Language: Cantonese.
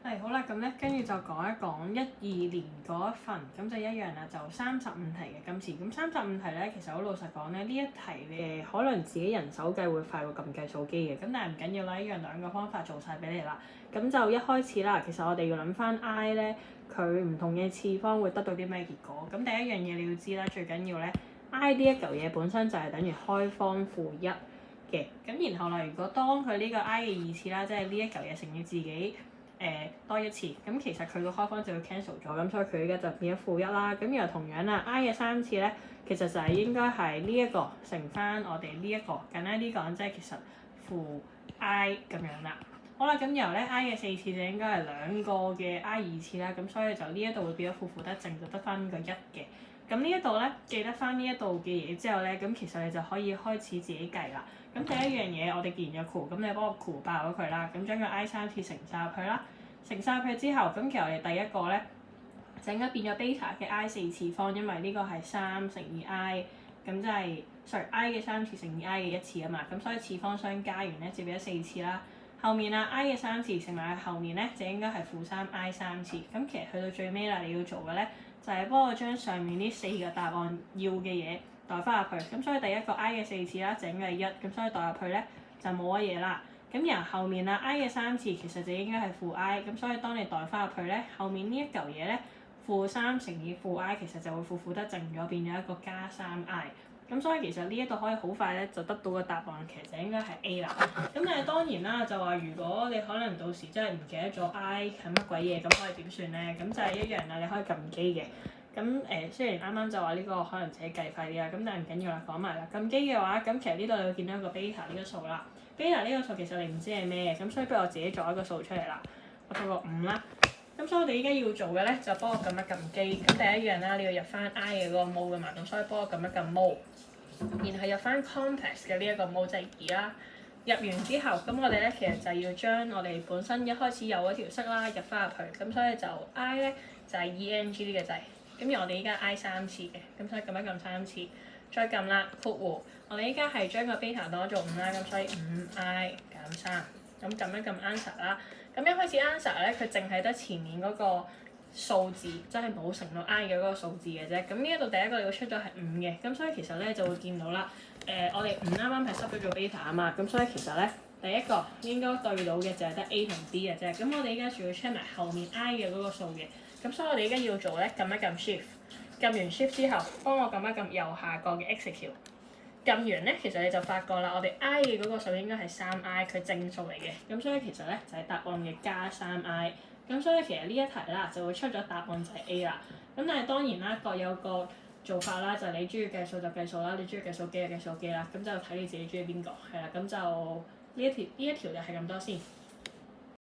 係好啦，咁咧跟住就講一講12年嗰一份，咁就一樣啦，就35題嘅今次。咁35題咧，其實好老實講咧，呢一題可能自己人手計會快過撳計數機嘅，咁但係唔緊要啦，一樣兩個方法做晒俾你啦。咁就一開始啦，其實我哋要諗翻 I 咧，佢唔同嘅次方會得到啲咩結果。咁第一樣嘢你要知啦，最緊要咧 I 呢一嚿嘢本身就係等於開方負1嘅。咁然後啦，如果當佢呢個 I 嘅二次啦，即係呢一嚿嘢乘以自己。多一次，咁其實佢個開方就會 cancel 咗，咁所以佢而家就變咗負1啦。咁又同樣啦 ，I 嘅3次咧，其實就係應該係呢一個乘翻我哋呢一個，簡單啲講即係其實負 I 咁樣啦。好啦，咁然後咧 I 嘅4次就應該係兩個嘅 I 二次啦，咁所以就呢一度會變咗負得正，就得翻個1嘅。咁呢一度咧記得翻呢一度嘅嘢之後咧，咁其實你就可以開始自己計啦。咁第一樣嘢我哋既然有括，咁你幫我括爆咗佢啦，咁將個 I 3次乘晒入去啦，乘晒入去之後，咁其實我哋第一個咧就應該變咗 beta 嘅 I 4次方，因為呢個係3乘以 I， 咁即係 I 嘅3次乘以 I 嘅1次啊嘛，咁所以次方相加完咧就變咗4次啦。後面啊 I 嘅3次乘埋後面咧就應該係負3 I 3次，咁其實去到最尾啦，你要做嘅咧就係幫我將上面呢4個答案要嘅嘢代翻入去，咁所以第一個 I 嘅4次啦，整嘅係1，咁所以代入去咧就冇乜嘢啦。咁然後後面啦 I 嘅3次其實就應該係負 I，咁所以當你代翻入去咧，後面呢一嚿嘢咧負3乘以負 I 其實就會負得正咗，變咗一個加3 I。咁所以其實呢一度可以好快咧就得到個答案，其實就應該係 A 啦。咁但係當然啦，就話如果你可能到時真係唔記得咗 I 係乜鬼嘢，咁可以點算咧？咁就係一樣啦，你可以撳機嘅。咁雖然啱啱就話呢個可能自己計快啲啦，咁但係唔緊要啦，講埋啦。撳機嘅話，咁其實呢度你會見到一個 beta 呢個數啦。beta 呢個數其實你唔知係咩嘅，咁所以不如我自己作一個數出嚟啦。我做個5啦。咁所以我哋依家要做嘅咧，就幫我撳一撳機。咁第一樣啦，你要入翻 I 嘅嗰個 mode 噶嘛，咁所以幫我撳一撳 mode。然後入翻 complex 嘅呢一個 mode 就係2啦。入完之後，咁我哋咧其實就要將我哋本身一開始有嗰條式啦入翻入去，咁所以就 I 咧就係 ENG 呢個掣。咁而我哋依家 I 3次嘅，咁所以撳一撳3次，再撳啦括弧。我哋依家係將個 beta 當做5啦，咁所以5I 減3，咁撳一撳 answer 啦。咁一開始 answer 咧，佢淨係得前面嗰個數字，即係冇乘到 I 嘅嗰個數字嘅啫。咁呢一度第一個你會出咗係5嘅，咁所以其實咧就會見到啦。我哋5啱啱係濕咗做 beta 啊嘛，咁所以其實咧第一個應該對到嘅就係得 A 同 B 嘅啫。咁我哋依家仲要 check 埋後面 I 嘅嗰個數嘅。咁所以我哋而家要做咧，撳一撳 shift， 撳完 shift 之後，幫我撳一撳右下角嘅 execute。撳完咧，其實你就發覺啦，我哋 I 嘅嗰個數應該係3I， 佢正數嚟嘅。咁所以其實咧就係答案嘅加3I。咁所以其實呢一題啦就會出咗答案就係 A 啦。咁但係當然啦，各有個做法啦，就係你中意計數就計數啦，你中意計數機就計數機啦。咁就睇你自己中意邊個係啦。咁就呢一條就係咁多先。